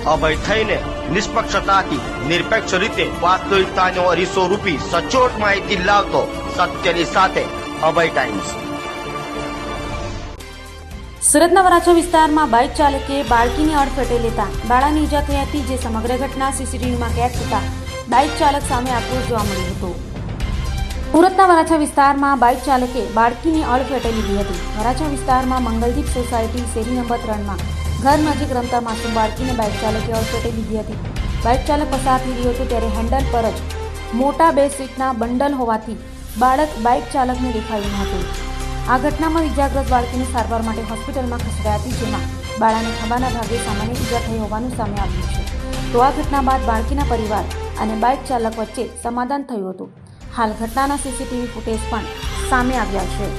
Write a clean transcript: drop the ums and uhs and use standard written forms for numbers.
અભય થઈને નિષ્પક્ષતાથી નિરપેક્ષ રીતે વાસ્તવિકતાનો અરીસો રૂપી સચોટ માહિતી લાવતો સત્યની સાથે અભય ટાઈમ્સ। સુરતના વરાછા વિસ્તારમાં બાઇક ચાલકે બાળકીને અડફેટે લેતા બાળાને ઈજા થઈ હતી, જે સમગ્ર ઘટના સીસીટીવીમાં કેદ થતા બાઇક ચાલક સામે આક્રોશ જોવા મળ્યો હતો। સુરતના વરાછા વિસ્તારમાં બાઇક ચાલકે બાળકીને અડફેટે લીધી હતી। વરાછા વિસ્તારમાં મંગલદીપ સોસાયટી શેરી નંબર 3માં ઘર નજીક રમતા માસૂમ બાળકીને બાઇક ચાલકે અડફેટે લીધી હતી। બાઇક ચાલક પસાર થઈ રહ્યો હતો ત્યારે હેન્ડલ પર જ મોટા 2 સીટના બંડલ હોવાથી બાળક બાઇક ચાલકને દેખાયું ન હતું। આ ઘટનામાં ઇજાગ્રસ્ત બાળકીને સારવાર માટે હોસ્પિટલમાં ખસેડાઈ હતી, જેમાં બાળાને ખભાના ભાગે સામાન્ય ઇજા થઈ હોવાનું સામે આવ્યું છે। તો આ ઘટના બાદ બાળકીના પરિવાર અને બાઇક ચાલક વચ્ચે સમાધાન થયું હતું। હાલ ઘટનાના સીસીટીવી ફૂટેજ પણ સામે આવ્યા છે।